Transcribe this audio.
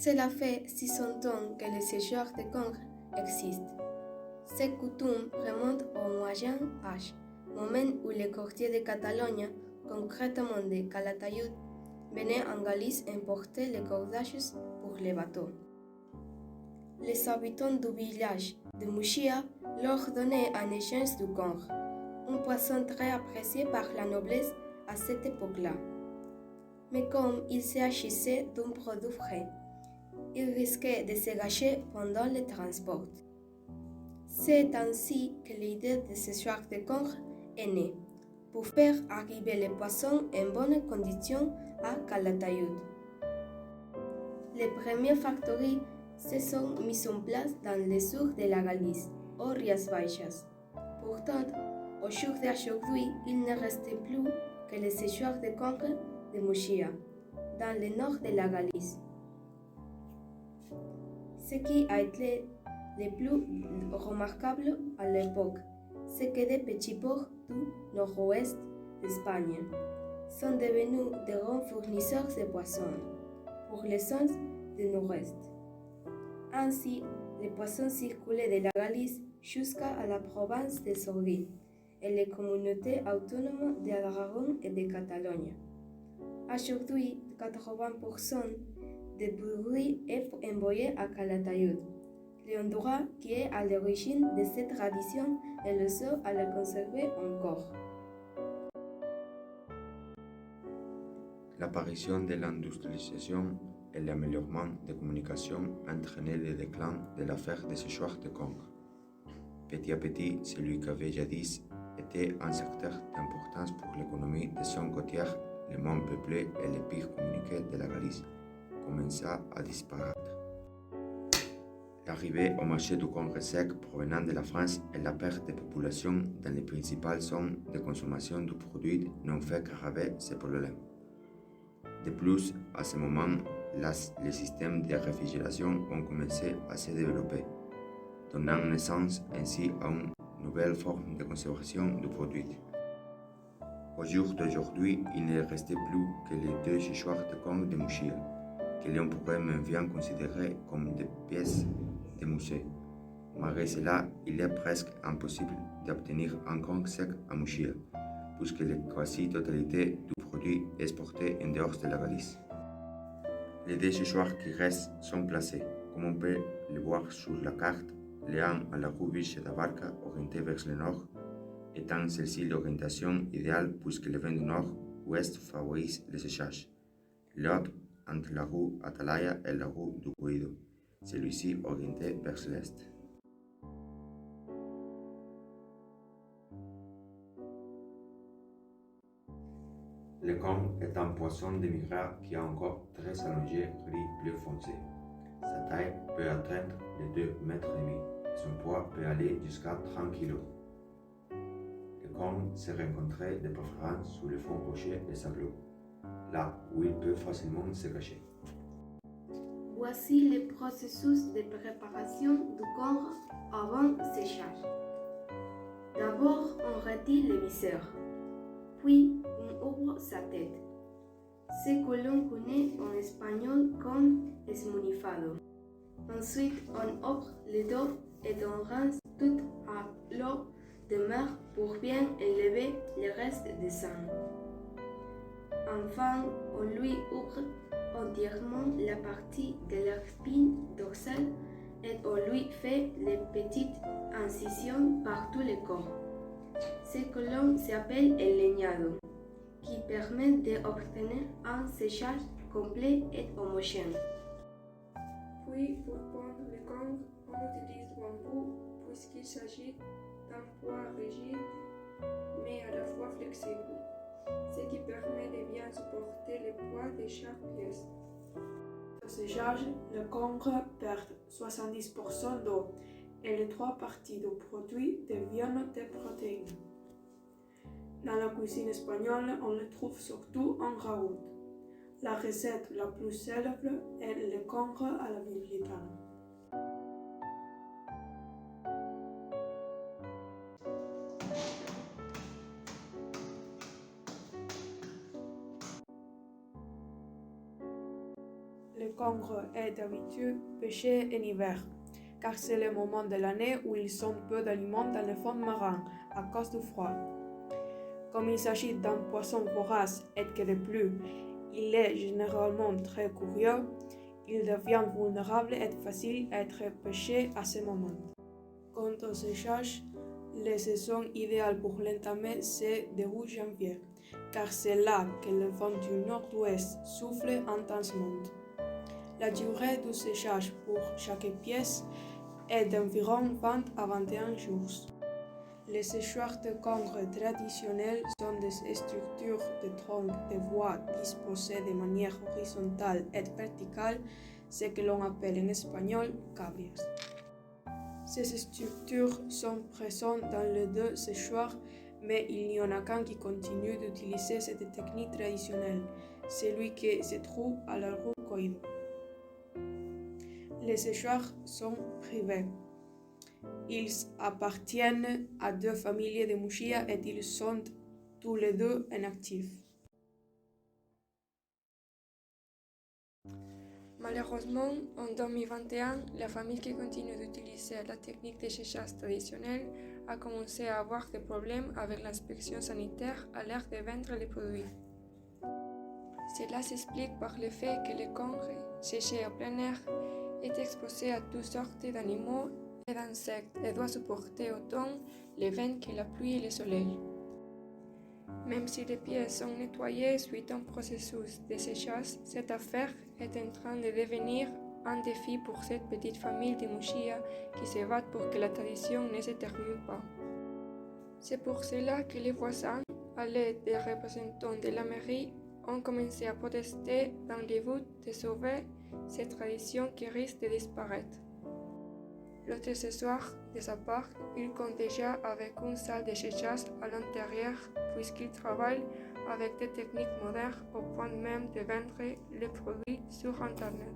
Cela fait 600 ans que le séjour de congre existe. Ces coutumes remontent au Moyen Âge, moment où les courtiers de Catalogne, concrètement de Calatayud, venaient en Galice importer les cordages pour les bateaux. Les habitants du village de Mouchia leur donnaient en échange du congre, un poisson très apprécié par la noblesse à cette époque-là. Mais comme il s'agissait d'un produit frais, il risquait de se gâcher pendant le transport. C'est ainsi que l'idée de ce soir de congre est née, pour faire arriver les poissons en bonnes conditions à Calatayud. Les premières factories se sont mises en place dans le sud de la Galice, aux Rias Baixas. Pourtant, au jour d'aujourd'hui, il ne reste plus que le séjour de congre de Mouchia, dans le nord de la Galice. Ce qui a été le plus remarquable à l'époque, c'est que des petits ports du nord-ouest d'Espagne sont devenus de grands fournisseurs de poissons pour les zones du nord-ouest. Ainsi, les poissons circulaient de la Galice jusqu'à la province de Sorgues et les communautés autonomes d'Aragon et de Catalogne. Aujourd'hui, 80% des bruits est envoyé à Calatayud, l'endroit qui est à l'origine de cette tradition et le seul à la conserver encore. L'apparition de l'industrialisation et l'amélioration des communications a entraîné le déclin de l'affaire des séchoirs de congre. Petit à petit, celui qui avait jadis été un secteur d'importance pour l'économie des zones côtières les moins peuplées et les pires communiquées de la Galice commença à disparaître. L'arrivée au marché du congre sec provenant de la France et la perte de population dans les principales zones de consommation du produit n'ont fait qu'aggraver ces problèmes. De plus, à ce moment, les systèmes de réfrigération ont commencé à se développer, donnant naissance ainsi à une nouvelle forme de conservation du produit. Au jour d'aujourd'hui, il ne restait plus que les deux séchoirs de congre de Mouchia, que l'on pourrait même bien considérer comme des pièces de musée. Malgré cela, il est presque impossible d'obtenir un congre sec à Mouchia, puisque la quasi-totalité du produit est exporté en dehors de la Galice. Les deux séchoirs qui restent sont placés, comme on peut le voir sur la carte, l'un à la rue Virge d'Abarca, orienté vers le nord, étant celle-ci l'orientation idéale puisque le vent du nord-ouest favorise le séchage. L'autre entre la rue Atalaya et la rue du Guido, celui-ci orienté vers l'est. Le congre est un poisson de migra qui a encore très allongé gris bleu foncé. Sa taille peut atteindre les 2,5 mètres et son poids peut aller jusqu'à 30 kg. Le congre se rencontrait de préférence sur les fonds rocheux et sableux, là où il peut facilement se cacher. Voici le processus de préparation du congre avant séchage. D'abord, on retire le viseur, puis on ouvre sa tête, ce que l'on connaît en espagnol comme esmunifado. Ensuite, on ouvre le dos et on rince tout à l'eau de mer pour bien enlever le reste de sang. Enfin, on lui ouvre entièrement la partie de l'espine dorsale et on lui fait les petites incisions par tout le corps, ce que l'on s'appelle el leñado, qui permet d'obtenir un séchage complet et homogène. Puis, pour pondre le congre, on utilise le bambou puisqu'il s'agit d'un poids rigide mais à la fois flexible, ce qui permet de bien supporter le poids de chaque pièce. Au séchage, le congre perd 70% d'eau et les 3 parties du produit deviennent des protéines. Dans la cuisine espagnole, on le trouve surtout en ragoût. La recette la plus célèbre est le congre à la napolitaine. Le congre est d'habitude pêché en hiver, car c'est le moment de l'année où ils ont peu d'aliments dans le fond marin à cause du froid. Comme il s'agit d'un poisson vorace et que de plus, il est généralement très curieux, il devient vulnérable et facile à être pêché à ce moment. Quant au séchage, la saison idéale pour l'entamer c'est début janvier, car c'est là que le vent du nord-ouest souffle intensément. La durée du séchage pour chaque pièce est d'environ 20 à 21 jours. Les séchoirs de congre traditionnels sont des structures de troncs de bois disposées de manière horizontale et verticale, ce que l'on appelle en espagnol cabrias. Ces structures sont présentes dans les deux séchoirs, mais il n'y en a qu'un qui continue d'utiliser cette technique traditionnelle, celui qui se trouve à la rue Coïdo. Les séchoirs sont privés. Ils appartiennent à deux familles de Muxía et ils sont tous les deux inactifs. Malheureusement, en 2021, la famille qui continue d'utiliser la technique de séchage traditionnelle a commencé à avoir des problèmes avec l'inspection sanitaire à l'heure de vendre les produits. Cela s'explique par le fait que le congre, séché en plein air, est exposé à toutes sortes d'animaux et d'insectes et doit supporter autant les vents que la pluie et le soleil. Même si les pièces sont nettoyées suite à un processus de séchage, cette affaire est en train de devenir un défi pour cette petite famille de Muxía qui se bat pour que la tradition ne se termine pas. C'est pour cela que les voisins, à l'aide des représentants de la mairie, ont commencé à protester dans le but de sauver cette tradition qui risque de disparaître. L'autre ce soir, de sa part, il compte déjà avec une salle de séchage à l'intérieur puisqu'il travaille avec des techniques modernes au point même de vendre les produits sur Internet.